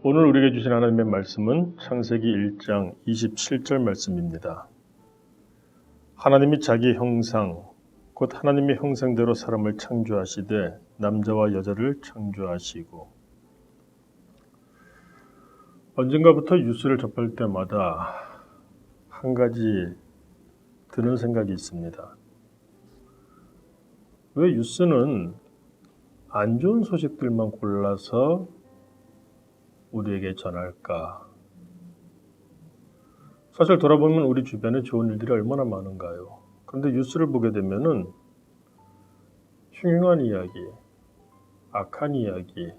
오늘 우리에게 주신 하나님의 말씀은 창세기 1장 27절 말씀입니다. 하나님이 자기 형상, 곧 하나님의 형상대로 사람을 창조하시되 남자와 여자를 창조하시고. 언젠가부터 뉴스를 접할 때마다 한 가지 드는 생각이 있습니다. 왜 뉴스는 안 좋은 소식들만 골라서 우리에게 전할까? 사실 돌아보면 우리 주변에 좋은 일들이 얼마나 많은가요? 그런데 뉴스를 보게 되면은 흉흉한 이야기, 악한 이야기,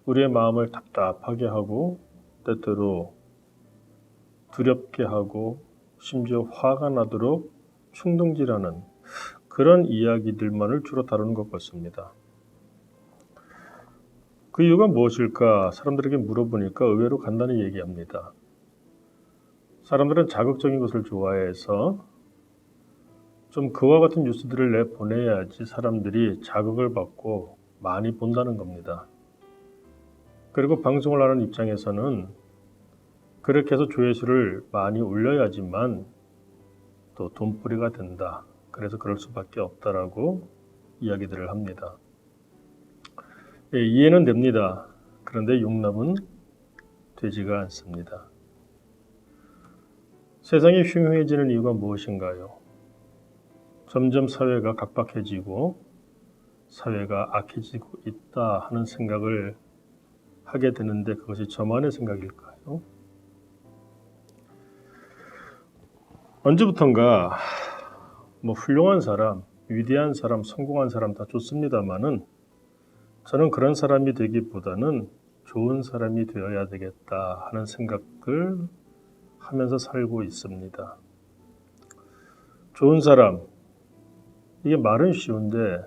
우리의 마음을 답답하게 하고 때때로 두렵게 하고 심지어 화가 나도록 충동질하는 그런 이야기들만을 주로 다루는 것 같습니다. 그 이유가 무엇일까? 사람들에게 물어보니까 의외로 간단히 얘기합니다. 사람들은 자극적인 것을 좋아해서 좀 그와 같은 뉴스들을 내보내야지 사람들이 자극을 받고 많이 본다는 겁니다. 그리고 방송을 하는 입장에서는 그렇게 해서 조회수를 많이 올려야지만 또 돈벌이가 된다. 그래서 그럴 수밖에 없다라고 이야기들을 합니다. 예, 이해는 됩니다. 그런데 용납은 되지가 않습니다. 세상이 흉흉해지는 이유가 무엇인가요? 점점 사회가 각박해지고 사회가 악해지고 있다 하는 생각을 하게 되는데 그것이 저만의 생각일까요? 언제부턴가 훌륭한 사람, 위대한 사람, 성공한 사람 다 좋습니다만은 저는 그런 사람이 되기보다는 좋은 사람이 되어야 되겠다 하는 생각을 하면서 살고 있습니다. 좋은 사람, 이게 말은 쉬운데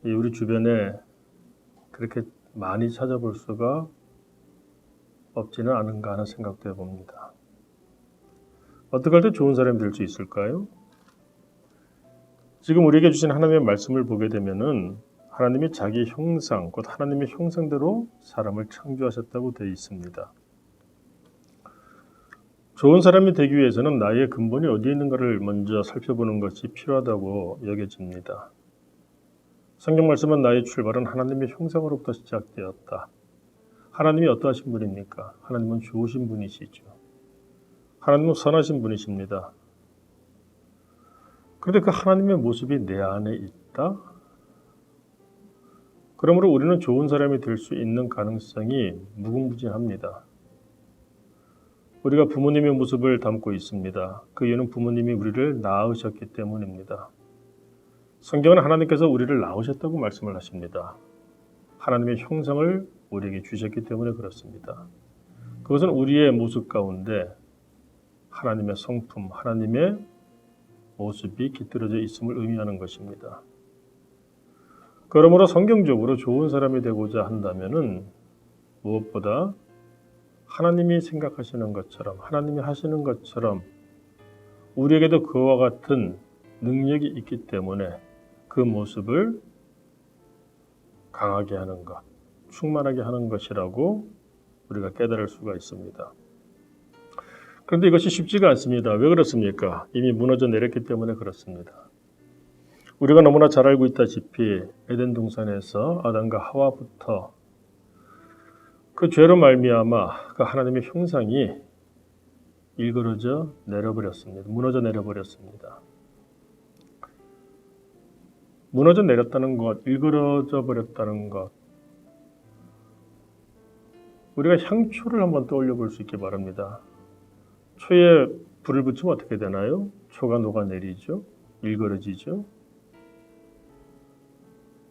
우리 주변에 그렇게 많이 찾아볼 수가 없지는 않은가 하는 생각도 해봅니다. 어떻게 할 때 좋은 사람이 될 수 있을까요? 지금 우리에게 주신 하나님의 말씀을 보게 되면은 하나님이 자기 형상, 곧 하나님의 형상대로 사람을 창조하셨다고 되어 있습니다. 좋은 사람이 되기 위해서는 나의 근본이 어디에 있는가를 먼저 살펴보는 것이 필요하다고 여겨집니다. 성경 말씀은 나의 출발은 하나님의 형상으로부터 시작되었다. 하나님이 어떠하신 분입니까? 하나님은 좋으신 분이시죠. 하나님은 선하신 분이십니다. 그런데 그 하나님의 모습이 내 안에 있다? 그러므로 우리는 좋은 사람이 될 수 있는 가능성이 무궁무진합니다. 우리가 부모님의 모습을 담고 있습니다. 그 이유는 부모님이 우리를 낳으셨기 때문입니다. 성경은 하나님께서 우리를 낳으셨다고 말씀을 하십니다. 하나님의 형상을 우리에게 주셨기 때문에 그렇습니다. 그것은 우리의 모습 가운데 하나님의 성품, 하나님의 모습이 깃들어져 있음을 의미하는 것입니다. 그러므로 성경적으로 좋은 사람이 되고자 한다면은 무엇보다 하나님이 생각하시는 것처럼, 하나님이 하시는 것처럼 우리에게도 그와 같은 능력이 있기 때문에 그 모습을 강하게 하는 것, 충만하게 하는 것이라고 우리가 깨달을 수가 있습니다. 그런데 이것이 쉽지가 않습니다. 왜 그렇습니까? 이미 무너져 내렸기 때문에 그렇습니다. 우리가 너무나 잘 알고 있다시피 에덴 동산에서 아담과 하와부터 그 죄로 말미암아 그 하나님의 형상이 일그러져 내려버렸습니다. 무너져 내려버렸습니다. 무너져 내렸다는 것, 일그러져 버렸다는 것, 우리가 향초를 한번 떠올려 볼 수 있게 바랍니다. 초에 불을 붙이면 어떻게 되나요? 초가 녹아내리죠. 일그러지죠.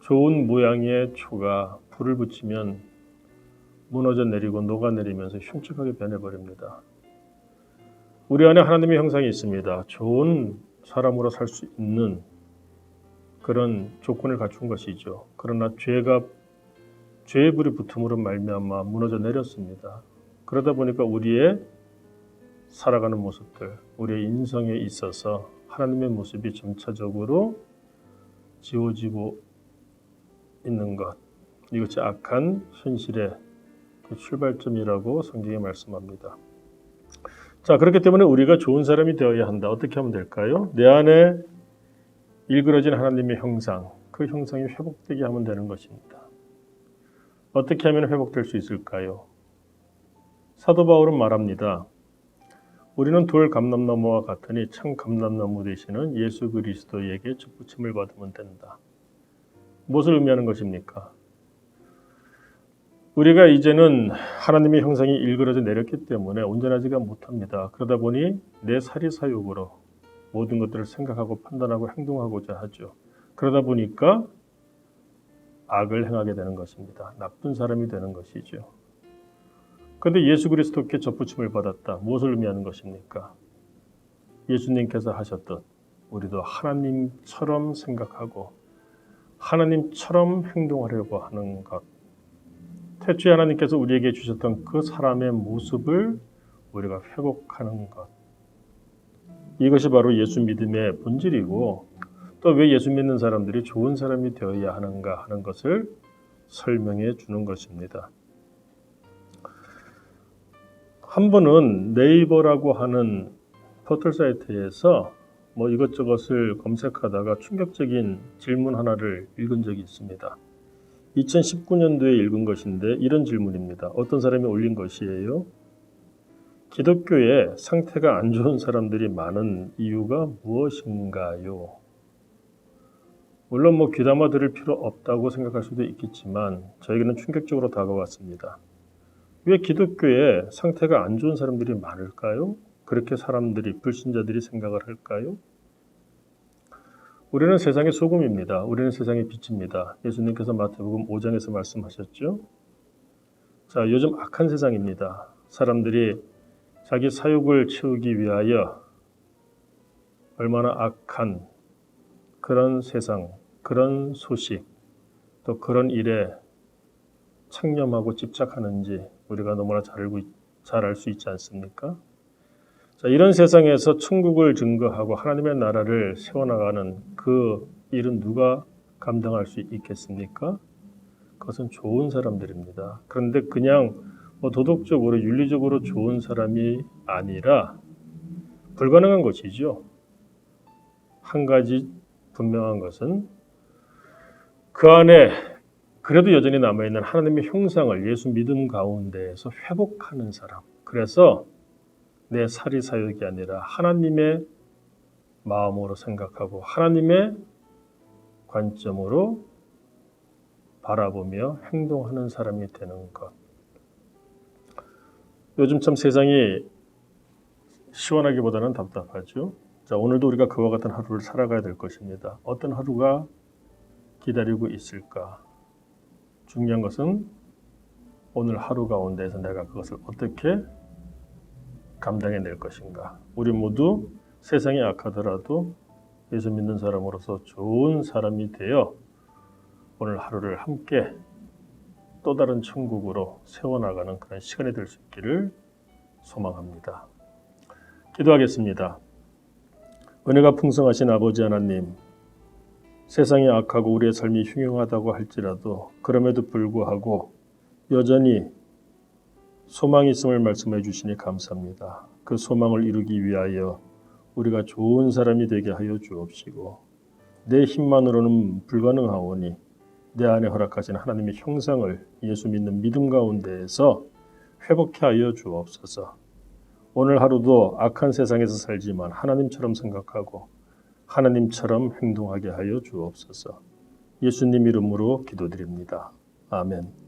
좋은 모양의 초가 불을 붙이면 무너져 내리고 녹아내리면서 흉측하게 변해버립니다. 우리 안에 하나님의 형상이 있습니다. 좋은 사람으로 살 수 있는 그런 조건을 갖춘 것이죠. 그러나 죄의 불이 붙음으로 말미암아 무너져 내렸습니다. 그러다 보니까 우리의 살아가는 모습들, 우리의 인성에 있어서 하나님의 모습이 점차적으로 지워지고 있는 것, 이것이 악한 현실의 출발점이라고 성경이 말씀합니다. 자, 그렇기 때문에 우리가 좋은 사람이 되어야 한다. 어떻게 하면 될까요? 내 안에 일그러진 하나님의 형상, 그 형상이 회복되게 하면 되는 것입니다. 어떻게 하면 회복될 수 있을까요? 사도 바울은 말합니다. 우리는 돌 감람나무와 같으니 참 감람나무 되시는 예수 그리스도에게 접붙임을 받으면 된다. 무엇을 의미하는 것입니까? 우리가 이제는 하나님의 형상이 일그러져 내렸기 때문에 온전하지가 못합니다. 그러다 보니 내 사리사욕으로 모든 것들을 생각하고 판단하고 행동하고자 하죠. 그러다 보니까 악을 행하게 되는 것입니다. 나쁜 사람이 되는 것이죠. 그런데 예수 그리스도께 접붙임을 받았다. 무엇을 의미하는 것입니까? 예수님께서 하셨듯 우리도 하나님처럼 생각하고 하나님처럼 행동하려고 하는 것. 태초에 하나님께서 우리에게 주셨던 그 사람의 모습을 우리가 회복하는 것. 이것이 바로 예수 믿음의 본질이고 또 왜 예수 믿는 사람들이 좋은 사람이 되어야 하는가 하는 것을 설명해 주는 것입니다. 한 번은 네이버라고 하는 포털 사이트에서 이것저것을 검색하다가 충격적인 질문 하나를 읽은 적이 있습니다. 2019년도에 읽은 것인데 이런 질문입니다. 어떤 사람이 올린 것이에요. 기독교에 상태가 안 좋은 사람들이 많은 이유가 무엇인가요? 물론 귀담아 들을 필요 없다고 생각할 수도 있겠지만 저에게는 충격적으로 다가왔습니다. 왜 기독교에 상태가 안 좋은 사람들이 많을까요? 그렇게 사람들이, 불신자들이 생각을 할까요? 우리는 세상의 소금입니다. 우리는 세상의 빛입니다. 예수님께서 마태복음 5장에서 말씀하셨죠. 자, 요즘 악한 세상입니다. 사람들이 자기 사욕을 채우기 위하여 얼마나 악한 그런 세상, 그런 소식, 또 그런 일에 창념하고 집착하는지 우리가 너무나 잘 알 수 있지 않습니까? 자, 이런 세상에서 천국을 증거하고 하나님의 나라를 세워나가는 그 일은 누가 감당할 수 있겠습니까? 그것은 좋은 사람들입니다. 그런데 그냥 도덕적으로 윤리적으로 좋은 사람이 아니라 불가능한 것이죠. 한 가지 분명한 것은 그 안에 그래도 여전히 남아있는 하나님의 형상을 예수 믿음 가운데에서 회복하는 사람. 그래서 내 사리사욕이 아니라 하나님의 마음으로 생각하고 하나님의 관점으로 바라보며 행동하는 사람이 되는 것. 요즘 참 세상이 시원하기보다는 답답하죠. 자, 오늘도 우리가 그와 같은 하루를 살아가야 될 것입니다. 어떤 하루가 기다리고 있을까? 중요한 것은 오늘 하루 가운데에서 내가 그것을 어떻게 감당해낼 것인가. 우리 모두 세상이 악하더라도 예수 믿는 사람으로서 좋은 사람이 되어 오늘 하루를 함께 또 다른 천국으로 세워나가는 그런 시간이 될 수 있기를 소망합니다. 기도하겠습니다. 은혜가 풍성하신 아버지 하나님, 세상이 악하고 우리의 삶이 흉흉하다고 할지라도 그럼에도 불구하고 여전히 소망이 있음을 말씀해 주시니 감사합니다. 그 소망을 이루기 위하여 우리가 좋은 사람이 되게 하여 주옵시고 내 힘만으로는 불가능하오니 내 안에 허락하신 하나님의 형상을 예수 믿는 믿음 가운데에서 회복해 하여 주옵소서. 오늘 하루도 악한 세상에서 살지만 하나님처럼 생각하고 하나님처럼 행동하게 하여 주옵소서. 예수님 이름으로 기도드립니다. 아멘.